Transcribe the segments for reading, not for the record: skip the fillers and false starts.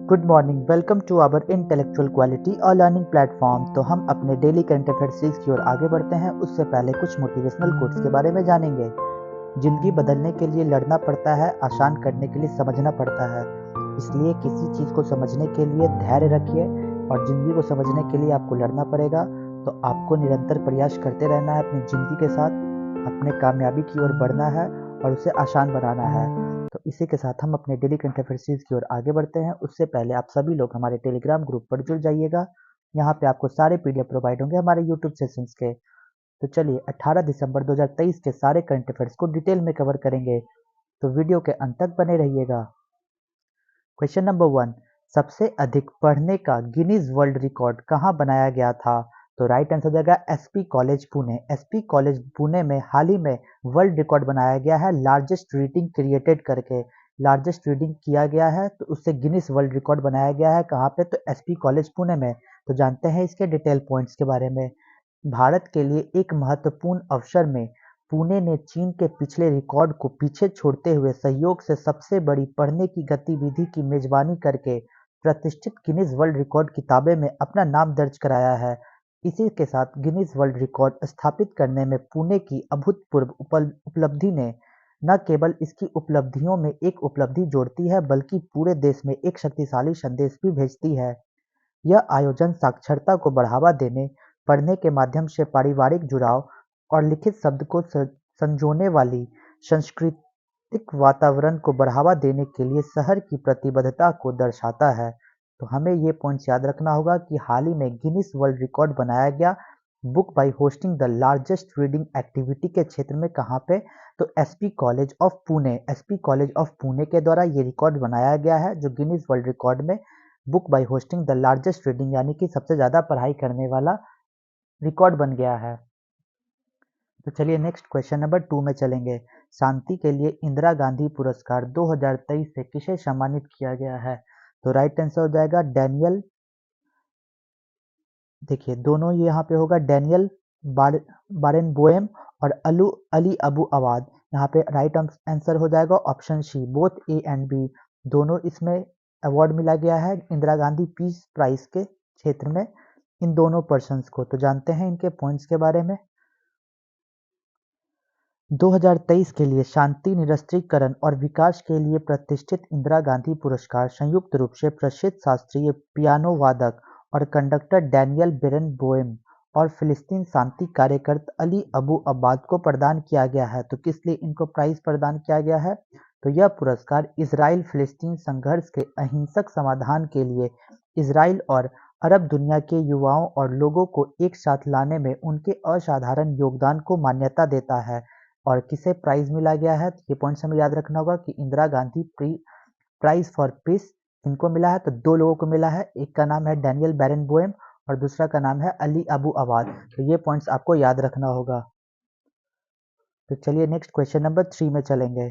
Good morning, welcome to our intellectual quality और learning platform. तो हम अपने डेली करंट अफेयर सीरीज की ओर आगे बढ़ते हैं। उससे पहले कुछ मोटिवेशनल कोट्स के बारे में जानेंगे। जिंदगी बदलने के लिए लड़ना पड़ता है, आसान करने के लिए समझना पड़ता है। इसलिए किसी चीज़ को समझने के लिए धैर्य रखिए और ज़िंदगी को समझने के लिए आपको लड़ना पड़ेगा। तो आपको निरंतर प्रयास करते रहना है अपनी ज़िंदगी के साथ, अपने कामयाबी की ओर बढ़ना है और उसे आसान बनाना है। तो इसी के साथ हम अपने डेली करंट अफेयर सीरीज की ओर आगे बढ़ते हैं। उससे पहले आप सभी लोग हमारे टेलीग्राम ग्रुप पर जुड़ जाइएगा। यहाँ पे आपको सारे पीडीएफ प्रोवाइड होंगे हमारे यूट्यूब सेशंस के। तो चलिए 18 दिसंबर 2023 के सारे करंट अफेयर्स को डिटेल में कवर करेंगे, तो वीडियो के अंत तक बने रहिएगा। क्वेश्चन नंबर 1, सबसे अधिक पढ़ने का गिनीज वर्ल्ड रिकॉर्ड कहाँ बनाया गया था? तो राइट आंसर हो जाएगा SP college Pune. SP college Pune में हाल ही में वर्ल्ड रिकॉर्ड बनाया गया है, लार्जेस्ट रीडिंग क्रिएटेड करके। लार्जेस्ट रीडिंग किया गया है तो उससे गिनीज वर्ल्ड रिकॉर्ड बनाया गया है। कहाँ पे? तो एसपी कॉलेज पुणे में। तो जानते हैं इसके डिटेल पॉइंट्स के बारे में। भारत के लिए एक महत्वपूर्ण अवसर में पुणे ने चीन के पिछले रिकॉर्ड को पीछे छोड़ते हुए सहयोग से सबसे बड़ी पढ़ने की गतिविधि की मेजबानी करके प्रतिष्ठित गिनीज वर्ल्ड रिकॉर्ड किताबे में अपना नाम दर्ज कराया है। इसी के साथ गिनीज वर्ल्ड रिकॉर्ड स्थापित करने में पुणे की अभूतपूर्व उपलब्धि ने न केवल इसकी उपलब्धियों में एक उपलब्धि जोड़ती है, बल्कि पूरे देश में एक शक्तिशाली संदेश भी भेजती है। यह आयोजन साक्षरता को बढ़ावा देने, पढ़ने के माध्यम से पारिवारिक जुड़ाव और लिखित शब्द को संजोने वाली सांस्कृतिक वातावरण को बढ़ावा देने के लिए शहर की प्रतिबद्धता को दर्शाता है। तो हमें ये पॉइंट्स याद रखना होगा कि हाल ही में गिनीज वर्ल्ड रिकॉर्ड बनाया गया book by hosting the largest reading activity के क्षेत्र में। कहाँ पे? तो SP college of Pune. SP college of Pune के द्वारा ये रिकॉर्ड बनाया गया है, जो गिनीज वर्ल्ड रिकॉर्ड में book by hosting the largest reading यानी कि सबसे ज़्यादा पढ़ाई करने वाला रिकॉर्ड बन गया है। तो चलिए नेक्स्ट क्वेश्चन नंबर 2 में चलेंगे। शांति के लिए इंदिरा गांधी पुरस्कार 2023 से किसे सम्मानित किया गया है? तो राइट आंसर हो जाएगा डैनियल। देखिए दोनों ये यहाँ पे होगा, डैनियल बारेनबोएम और अली अबू अवाद। यहाँ पे राइट आंसर हो जाएगा option C, both A and B. दोनों इसमें अवार्ड मिला गया है इंदिरा गांधी पीस प्राइज के क्षेत्र में इन दोनों पर्सन्स को। तो जानते हैं इनके पॉइंट्स के बारे में। 2023 के लिए शांति निरस्त्रीकरण और विकास के लिए प्रतिष्ठित इंदिरा गांधी पुरस्कार संयुक्त रूप से प्रसिद्ध शास्त्रीय पियानो वादक और कंडक्टर डैनियल बेरेनबोइम और फिलिस्तीन शांति कार्यकर्ता अली अबू अब्बाद को प्रदान किया गया है। तो किस लिए इनको प्राइज प्रदान किया गया है? तो यह पुरस्कार इजराइल फिलिस्तीन संघर्ष के अहिंसक समाधान के लिए इजराइल और अरब दुनिया के युवाओं और लोगों को एक साथ लाने में उनके असाधारण योगदान को मान्यता देता है। और किसे प्राइज मिला गया है? तो ये पॉइंट्स हमें याद रखना होगा कि Indira Gandhi prize for peace इनको मिला है। तो दो लोगों को मिला है, एक का नाम है डैनियल बैरनबोएम और दूसरा का नाम है अली अबू अवाद। तो ये पॉइंट्स आपको याद रखना होगा। तो चलिए नेक्स्ट क्वेश्चन नंबर 3 में चलेंगे।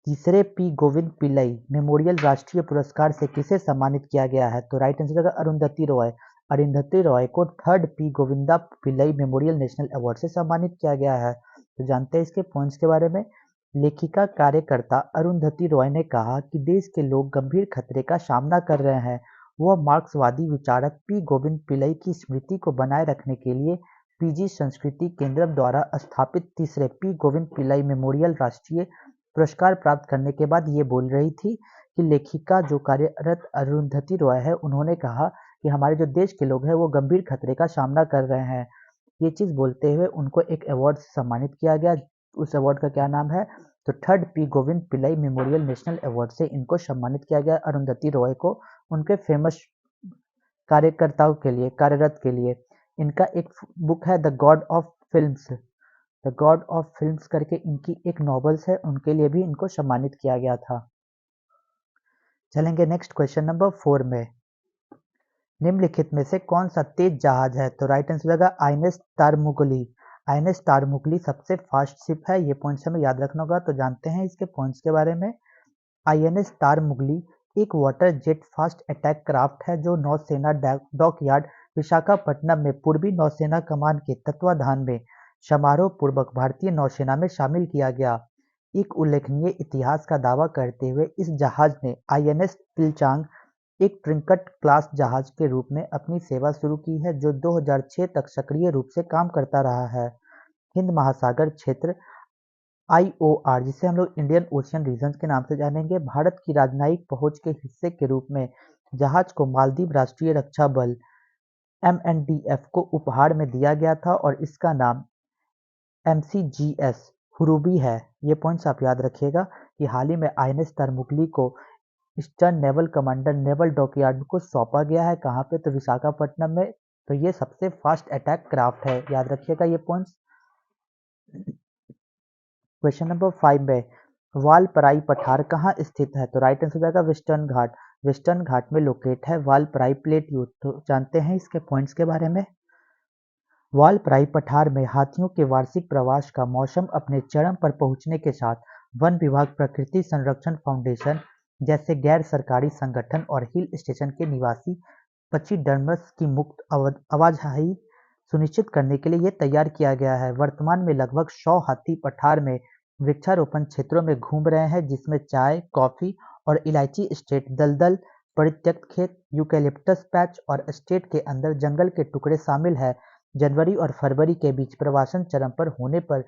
तीसरे पी गोविंद पिल्लई मेमोरियल राष्ट्रीय पुरस्कार से किसे सम्मानित किया गया है? तो राइट आंसर होगा अरुंधति रॉय। अरुंधति रॉय को third P Govinda Pillai memorial national award से सम्मानित किया गया है। तो जानते हैं इसके पॉइंट्स के बारे में। लेखिका कार्यकर्ता अरुंधति रॉय ने कहा कि देश के लोग गंभीर खतरे का सामना कर रहे हैं। वह मार्क्सवादी विचारक पी गोविंद पिल्लई की स्मृति को बनाए रखने के लिए पीजी संस्कृति केंद्र द्वारा स्थापित तीसरे पी गोविंद पिल्लई मेमोरियल राष्ट्रीय पुरस्कार प्राप्त करने के बाद ये बोल रही थी कि लेखिका जो कार्यरत अरुंधति रॉय है, उन्होंने कहा कि हमारे जो देश के लोग हैं वो गंभीर खतरे का सामना कर रहे हैं। ये चीज़ बोलते हुए उनको एक अवार्ड से सम्मानित किया गया। उस अवार्ड का क्या नाम है? तो third P Govind Pillai memorial national award से इनको सम्मानित किया गया अरुंधति रॉय को, उनके फेमस कार्यकर्ताओं के लिए, कार्यरत के लिए। इनका एक बुक है the God of films. The God of films करके इनकी एक नॉवेल्स है, उनके लिए भी इनको सम्मानित किया गया था। चलेंगे नेक्स्ट क्वेश्चन नंबर 4 में। निम्नलिखित में से कौन सा तेज जहाज है? तो राइट आंसर होगा आईएनएस तारमुगली। आईएनएस तारमुगली सबसे फास्ट शिप है। ये पॉइंट्स हमें याद रखना होगा। तो जानते हैं इसके पॉइंट्स के बारे में। आईएनएस तारमुगली एक water jet fast attack craft है जो नौसेना डॉकयार्ड विशाखापट्टनम में पूर्वी नौसेना कमान के तत्वाधान में समारोह पूर्वक भारतीय नौसेना में शामिल किया गया। एक उल्लेखनीय इतिहास का दावा करते हुए इस जहाज ने आईएनएस तिलचांग एक ट्रिंकट क्लास जहाज के रूप में अपनी सेवा शुरू की है, जो 2006 तक सक्रिय रूप से काम करता रहा है। हिंद महासागर क्षेत्र आईओआर, जिसे हम लोग इंडियन ओशियन रीजन के नाम से जानेंगे, भारत की राजनयिक पहुंच के हिस्से के रूप में जहाज को मालदीव राष्ट्रीय रक्षा बल एमएनडीएफ को उपहार में दिया गया था और इसका नाम एमसीजीएस हुरूबी है। ये पॉइंट्स आप याद रखिएगा कि हाल ही में आईएनएस तरमुगली को eastern naval commander naval dockyard को सौंपा गया है। कहाँ पे? तो विशाखापट्टनम में। तो ये सबसे फास्ट अटैक क्राफ्ट है, याद रखिएगा ये पॉइंट्स। क्वेश्चन नंबर 5 में वालपराई पठार कहाँ स्थित है? तो राइट आंसर हो जाएगा वेस्टर्न घाट। वेस्टर्न घाट में लोकेट है वालपराई प्लेट्यू। तो जानते हैं इसके पॉइंट्स के बारे में। वालपराई पठार में हाथियों के वार्षिक प्रवास का मौसम अपने चरम पर पहुंचने के साथ वन विभाग, प्रकृति संरक्षण फाउंडेशन जैसे गैर सरकारी संगठन और हिल स्टेशन के निवासी पक्षीडर्मस की मुक्त आवाजाही सुनिश्चित करने के लिए ये तैयार किया गया है। वर्तमान में लगभग 100 हाथी पठार में वृक्षारोपण क्षेत्रों में घूम रहे हैं, जिसमें चाय, कॉफी और इलायची एस्टेट, दलदल, परित्यक्त खेत, यूकेलिप्टस पैच और एस्टेट के अंदर जंगल के टुकड़े शामिल है। जनवरी और फरवरी के बीच प्रवासन चरम पर होने पर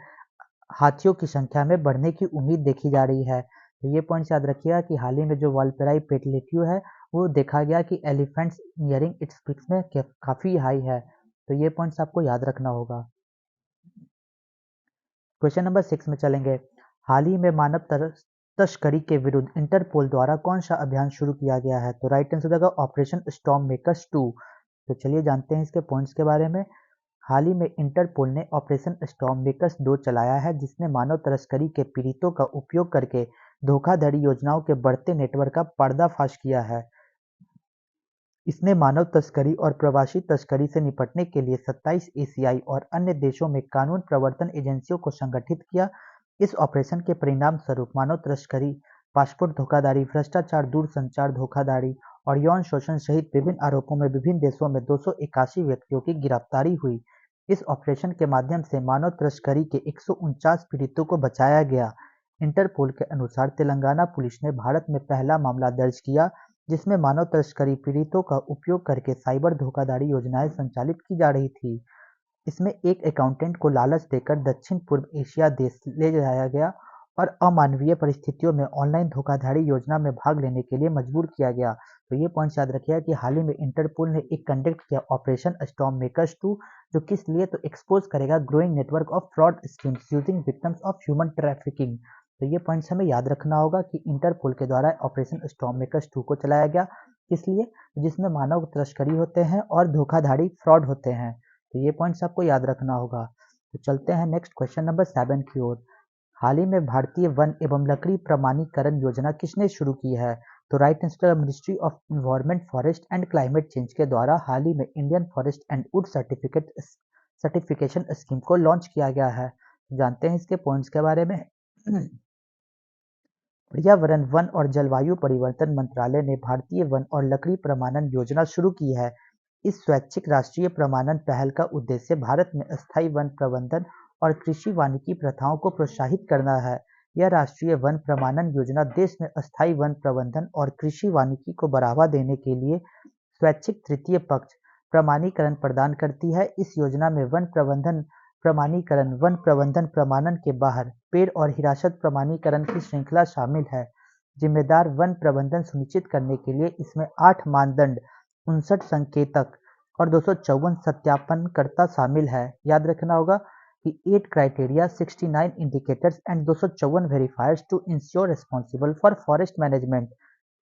हाथियों की संख्या में बढ़ने की उम्मीद देखी जा रही है। तो ये पॉइंट याद रखिएगा कि हाल ही में जो वालपराई प्लेट्यू है, वो देखा गया कि एलिफेंट्स नियरिंग इट्स पीक्स में काफी हाई है। तो ये पॉइंट्स आपको याद रखना होगा। क्वेश्चन नंबर 6 में चलेंगे। हाल ही में मानव तस्करी के विरुद्ध इंटरपोल द्वारा कौन सा अभियान शुरू किया गया है? तो राइट आंसर होगा ऑपरेशन स्टॉर्म मेकर्स 2। तो चलिए जानते हैं इसके पॉइंट्स के बारे में। हाल ही में इंटरपोल ने ऑपरेशन स्टॉर्म मेकर्स 2 चलाया है, जिसने मानव तस्करी के पीड़ितों का उपयोग करके धोखाधड़ी योजनाओं के बढ़ते नेटवर्क का पर्दाफाश किया है। इसने मानव तस्करी और प्रवासी तस्करी से निपटने के लिए 27 एशियाई और अन्य देशों में कानून प्रवर्तन एजेंसियों को संगठित किया। इस ऑपरेशन के परिणाम स्वरूप मानव तस्करी, पासपोर्ट धोखाधड़ी, भ्रष्टाचार, दूरसंचार धोखाधड़ी और यौन शोषण सहित विभिन्न आरोपों में विभिन्न देशों में 281 व्यक्तियों की गिरफ्तारी हुई। इस ऑपरेशन के माध्यम से मानव तस्करी के 149 पीड़ितों को बचाया गया। इंटरपोल के अनुसार तेलंगाना पुलिस ने भारत में पहला मामला दर्ज किया, जिसमें मानव तस्करी पीड़ितों का उपयोग करके साइबर धोखाधड़ी योजनाएं संचालित की जा रही थी। इसमें एक अकाउंटेंट को लालच देकर दक्षिण पूर्व एशिया देश ले जाया गया और अमानवीय परिस्थितियों में ऑनलाइन धोखाधड़ी योजना में भाग लेने के लिए मजबूर किया गया। तो ये पॉइंट याद रखिएगा कि हाल ही में इंटरपोल ने एक कंडक्ट किया ऑपरेशन स्टॉर्म मेकर्स 2, जो किस लिए? तो एक्सपोज करेगा growing network of fraud schemes using victims of human trafficking. तो ये पॉइंट्स हमें याद रखना होगा कि इंटरपोल के द्वारा ऑपरेशन स्टॉर्म मेकर्स 2 को चलाया गया। किस लिए? जिसमें मानव तस्करी होते हैं और धोखाधड़ी फ्रॉड होते हैं। तो ये पॉइंट्स आपको याद रखना होगा। तो चलते हैं नेक्स्ट क्वेश्चन नंबर 7 की ओर। हाल ही में भारतीय वन एवं लकड़ी प्रमाणीकरण योजना किसने शुरू की है? तो right answer ministry of environment, forest and climate change के द्वारा हाल ही में Indian forest and would certification scheme को लॉन्च किया गया है। जानते हैं इसके पॉइंट्स के बारे में। पर्यावरण, वन और जलवायु परिवर्तन मंत्रालय ने भारतीय वन और लकड़ी प्रमाणन योजना शुरू की है। इस स्वैच्छिक राष्ट्रीय प्रमाणन पहल का उद्देश्य भारत में अस्थायी वन प्रबंधन और कृषि वानिकी प्रथाओं को प्रोत्साहित करना है। यह राष्ट्रीय वन प्रमाणन योजना देश में अस्थायी वन प्रबंधन और कृषि वानिकी को बढ़ावा देने के लिए स्वैच्छिक तृतीय पक्ष प्रमाणीकरण प्रदान करती है। इस योजना में वन प्रबंधन प्रमाणीकरण, वन प्रबंधन प्रमाणन के बाहर पेड़ और हिरासत प्रमाणीकरण की श्रृंखला शामिल है। जिम्मेदार वन प्रबंधन सुनिश्चित करने के लिए इसमें 8 मानदंड, 59 संकेतक और 254 सत्यापनकर्ता शामिल है। याद रखना होगा कि 8 criteria, 69 indicators and 254 verifiers to ensure responsible for forest management.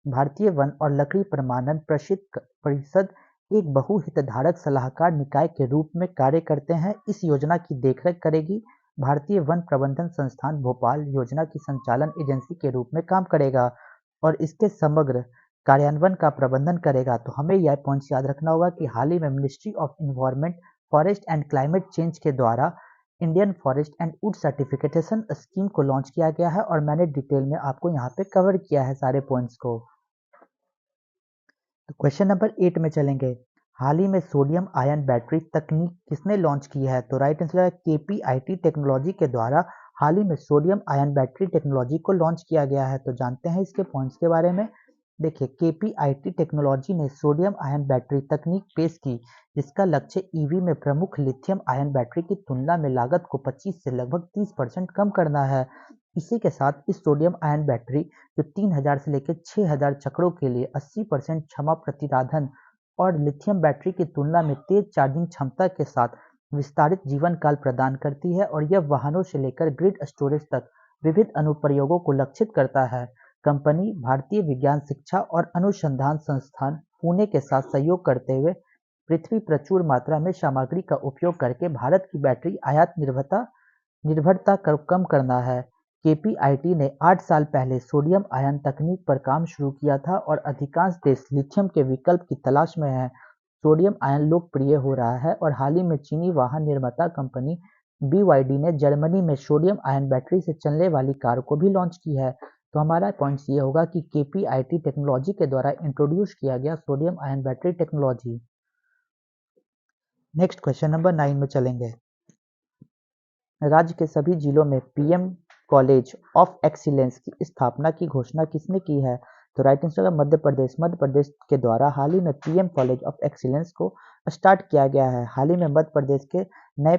भारतीय वन और लकड़ी प्रमाणन परिषद एक बहुहितधारक सलाहकार निकाय के रूप में कार्य करते हैं। इस योजना की देखरेख करेगी। भारतीय वन प्रबंधन संस्थान भोपाल योजना की संचालन एजेंसी के रूप में काम करेगा और इसके समग्र कार्यान्वयन का प्रबंधन करेगा। तो हमें यह पॉइंट्स याद रखना होगा कि हाल ही में ministry of environment, forest and climate change के द्वारा Indian forest and would certification scheme को लॉन्च किया गया है और मैंने डिटेल में आपको यहाँ पे कवर किया है सारे पॉइंट्स को। तो क्वेश्चन नंबर 8 में चलेंगे। हाल ही में सोडियम आयन बैटरी तकनीक किसने लॉन्च की है? तो राइट आंसर है केपीआईटी टेक्नोलॉजी के द्वारा हाल ही में सोडियम आयन बैटरी टेक्नोलॉजी को लॉन्च किया गया है। तो जानते हैं इसके पॉइंट्स के बारे में। देखिए, केपीआईटी टेक्नोलॉजी ने सोडियम आयन बैटरी तकनीक पेश की, जिसका लक्ष्य ईवी में प्रमुख लिथियम आयन बैटरी की तुलना में लागत को 25 से लगभग 30% कम करना है। इसी के साथ इस सोडियम आयन बैटरी, जो 3000 से लेकर 6000 चक्रों के लिए 80% क्षमा प्रतिराधन और लिथियम बैटरी की तुलना में तेज चार्जिंग क्षमता के साथ विस्तारित जीवन काल प्रदान करती है, और यह वाहनों से लेकर ग्रिड स्टोरेज तक विविध अनुप्रयोगों को लक्षित करता है। कंपनी भारतीय विज्ञान शिक्षा और अनुसंधान संस्थान पुणे के साथ सहयोग करते हुए पृथ्वी प्रचुर मात्रा में सामग्री का उपयोग करके भारत की बैटरी आयात निर्भरता को कम करना है। केपीआईटी ने 8 साल पहले सोडियम आयन तकनीक पर काम शुरू किया था और अधिकांश देश लिथियम के विकल्प की तलाश में हैं। सोडियम आयन लोकप्रिय हो रहा है और हाल ही में चीनी वाहन निर्माता कंपनी बीवाईडी ने जर्मनी में सोडियम आयन बैटरी से चलने वाली कार को भी लॉन्च की है। तो हमारा पॉइंट्स ये होगा कि केपीआईटी टेक्नोलॉजी के द्वारा इंट्रोड्यूस किया गया sodium ion battery technology. Next question number 9 में चलेंगे। राज्य के सभी जिलों में पीएम कॉलेज ऑफ एक्सीलेंस की स्थापना की घोषणा किसने की है? तो राइट आंसर है मध्य प्रदेश। मध्य प्रदेश के द्वारा हाल ही में पीएम कॉलेज ऑफ एक्सीलेंस को स्टार्ट किया गया है। हाल ही में मध्य प्रदेश के नए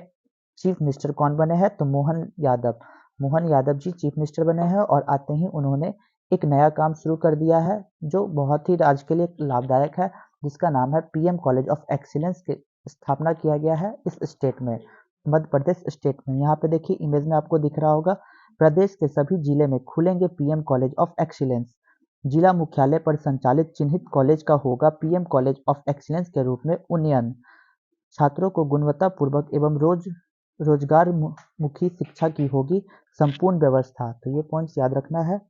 चीफ मिनिस्टर कौन बने हैं? तो मोहन यादव। मोहन यादव जी चीफ मिनिस्टर बने हैं और आते ही उन्होंने एक नया काम शुरू कर दिया है जो बहुत ही राज्य के लिए लाभदायक है, जिसका नाम है पीएम कॉलेज ऑफ एक्सीलेंस की स्थापना किया गया है इस स्टेट में, मध्य प्रदेश स्टेट में। यहाँ पे देखिए इमेज में आपको दिख रहा होगा, प्रदेश के सभी जिले में खुलेंगे पीएम कॉलेज ऑफ एक्सीलेंस। जिला मुख्यालय पर संचालित चिन्हित कॉलेज का होगा पीएम कॉलेज ऑफ एक्सीलेंस के रूप में उन्नयन। छात्रों को गुणवत्तापूर्वक एवं रोजगार मुखी शिक्षा की होगी संपूर्ण व्यवस्था। तो ये पॉइंट्स याद रखना है।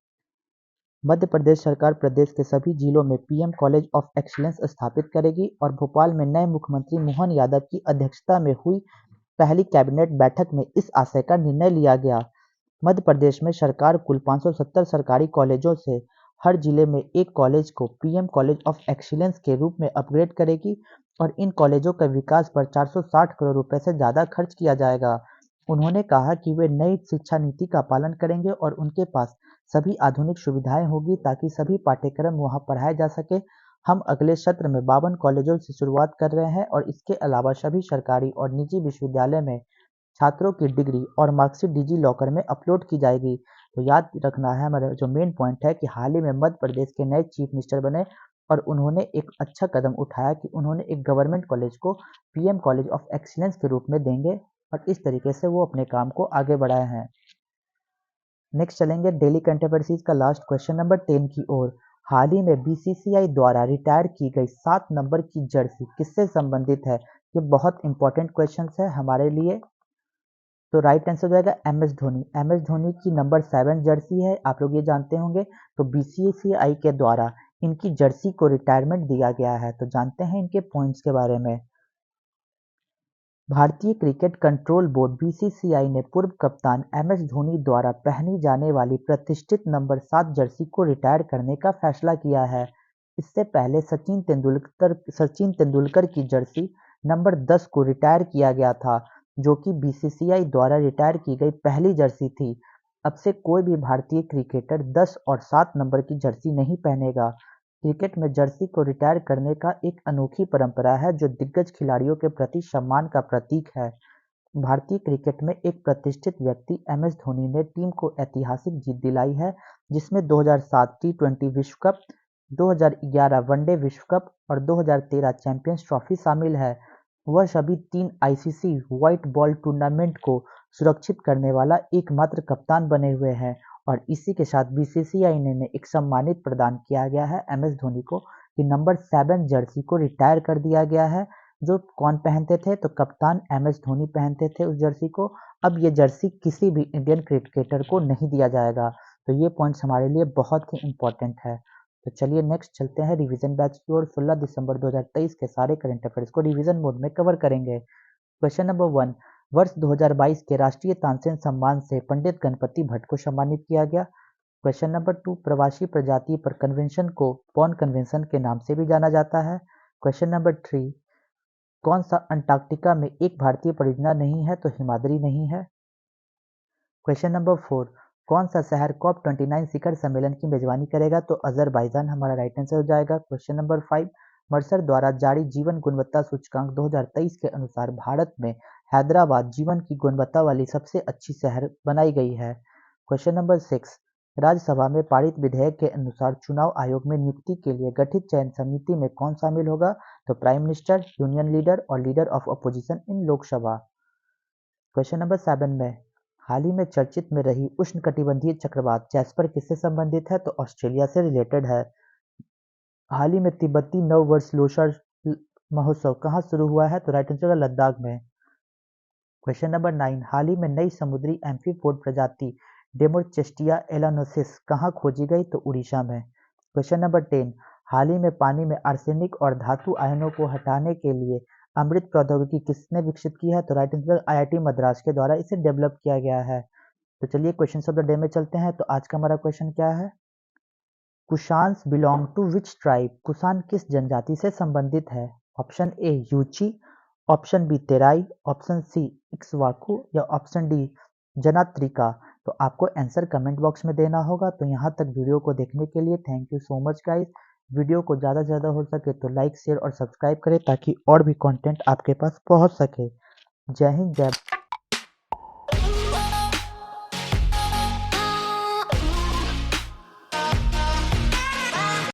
मध्य प्रदेश सरकार प्रदेश के सभी जिलों में पीएम कॉलेज ऑफ एक्सीलेंस स्थापित करेगी और भोपाल में नए मुख्यमंत्री मोहन यादव की अध्यक्षता में हुई पहली कैबिनेट बैठक में इस आशय का निर्णय लिया गया। मध्य प्रदेश में सरकार कुल 570 सरकारी कॉलेजों से हर जिले में एक कॉलेज को पीएम कॉलेज ऑफ एक्सीलेंस के रूप में अपग्रेड करेगी और इन कॉलेजों के विकास पर 460 करोड़ रुपए से ज़्यादा खर्च किया जाएगा। उन्होंने कहा कि वे नई शिक्षा नीति का पालन करेंगे और उनके पास सभी आधुनिक सुविधाएं होगी ताकि सभी पाठ्यक्रम वहां पढ़ाए जा सके। हम अगले सत्र में 52 कॉलेजों से शुरुआत कर रहे हैं और इसके अलावा सभी सरकारी और निजी विश्वविद्यालय में छात्रों की डिग्री और मार्कशीट डिजी लॉकर में अपलोड की जाएगी। तो याद रखना है, हमारा जो मेन पॉइंट है कि हाल ही में मध्य प्रदेश के नए चीफ मिनिस्टर बने और उन्होंने एक अच्छा कदम उठाया कि उन्होंने एक गवर्नमेंट कॉलेज को पीएम कॉलेज ऑफ एक्सीलेंस के रूप में देंगे और इस तरीके से वो अपने काम को आगे बढ़ाए हैं। नेक्स्ट चलेंगे डेली कंट्रोवर्सीज का लास्ट क्वेश्चन नंबर 10 की ओर। हाल ही में बीसीसीआई द्वारा रिटायर की गई 7 नंबर की जर्सी किससे संबंधित है? ये बहुत इंपॉर्टेंट क्वेश्चन है हमारे लिए। तो राइट आंसर हो जाएगा M S Dhoni. M S Dhoni की नंबर 7 जर्सी है, आप लोग ये जानते होंगे। तो बीसीसीआई के द्वारा इनकी जर्सी को रिटायरमेंट दिया गया है। तो जानते हैं इनके पॉइंट्स के बारे में। भारतीय क्रिकेट कंट्रोल बोर्ड बीसीसीआई ने पूर्व कप्तान एम एस धोनी द्वारा पहनी जाने वाली प्रतिष्ठित नंबर 7 जर्सी को रिटायर करने का फैसला किया है। इससे पहले सचिन तेंदुलकर की जर्सी नंबर 10 को रिटायर किया गया था, जो कि बीसीसीआई द्वारा रिटायर की गई पहली जर्सी थी। अब से कोई भी भारतीय क्रिकेटर 10 और 7 नंबर की जर्सी नहीं पहनेगा। क्रिकेट में जर्सी को रिटायर करने का एक अनोखी परंपरा है जो दिग्गज खिलाड़ियों के प्रति सम्मान का प्रतीक है। भारतीय क्रिकेट में एक प्रतिष्ठित व्यक्ति एम एस धोनी ने टीम को ऐतिहासिक जीत दिलाई है, जिसमें 2007 टी20 विश्व कप, 2011 वनडे विश्व कप और 2013 चैंपियंस ट्रॉफी शामिल है। वह सभी 3 आईसीसी व्हाइट बॉल टूर्नामेंट को सुरक्षित करने वाला एकमात्र कप्तान बने हुए हैं और इसी के साथ बीसीसीआई ने एक सम्मानित प्रदान किया गया है एम एस धोनी को कि नंबर 7 जर्सी को रिटायर कर दिया गया है। जो कौन पहनते थे? तो कप्तान एम एस धोनी पहनते थे उस जर्सी को। अब ये जर्सी किसी भी इंडियन क्रिकेटर को नहीं दिया जाएगा। तो ये पॉइंट्स हमारे लिए बहुत ही इंपॉर्टेंट है। तो चलिए नेक्स्ट चलते हैं रिवीजन बैच की ओर। 16 दिसंबर 2023 के सारे करंट अफेयर्स को रिवीजन मोड में कवर करेंगे। क्वेश्चन नंबर 1, वर्ष 2022 के राष्ट्रीय तानसेन सम्मान से पंडित गणपति भट्ट को सम्मानित किया गया। क्वेश्चन नंबर 2, प्रवासी प्रजाति पर कन्वेंशन को बॉन कन्वेंशन के नाम से भी जाना जाता है। क्वेश्चन नंबर 3, कौन सा अंटार्कटिका में एक भारतीय परियोजना नहीं है? तो हिमाद्री नहीं है। क्वेश्चन नंबर 4, कौन सा शहर COP29 शिखर सम्मेलन की मेजबानी करेगा? तो अजरबैजान हमारा राइट आंसर हो जाएगा। क्वेश्चन नंबर 5, मर्सर द्वारा जारी जीवन गुणवत्ता सूचकांक 2023 के अनुसार भारत में हैदराबाद जीवन की गुणवत्ता वाली सबसे अच्छी शहर बनाई गई है। क्वेश्चन नंबर 6, राज्यसभा में पारित विधेयक के अनुसार चुनाव आयोग में नियुक्ति के लिए गठित चयन समिति में कौन शामिल होगा? तो प्राइम मिनिस्टर, यूनियन लीडर और leader of opposition in Lok Sabha. Question number 7 में हाल ही में चर्चित में रही उष्णकटिबंधीय चक्रवात जैस्पर किससे संबंधित है? तो ऑस्ट्रेलिया से रिलेटेड है। हाल ही में तिब्बती नव वर्ष लोसर महोत्सव कहाँ शुरू हुआ है? तो राइट आंसर है लद्दाख में। क्वेश्चन नंबर 9, हाल ही में नई समुद्री एम्फीपोड प्रजाति डेमोचेस्टिया एलानोसिस कहाँ खोजी गई? तो उड़ीसा में। क्वेश्चन नंबर 10, हाल ही में पानी में आर्सेनिक और धातु आयनों को हटाने के लिए अमृत प्रौद्योगिकी किसने विकसित की है? तो राइट आंसर IIT मद्रास के द्वारा इसे डेवलप किया गया है। तो चलिए क्वेश्चन ऑफ द डे में चलते हैं। तो आज का हमारा क्वेश्चन क्या है? Kushans belong to which tribe? Kushan किस जनजाति से संबंधित है? Option A Yuezhi, option B Terai, option C Ikshvaku या ऑप्शन डी जनात्रिका। तो आपको आंसर कमेंट बॉक्स में देना होगा। तो यहाँ तक वीडियो को देखने के लिए thank you so much guys. Video को ज़्यादा से ज़्यादा हो सके तो लाइक शेयर और सब्सक्राइब करें ताकि और भी कंटेंट आपके पास पहुँच सके। जय हिंद, जय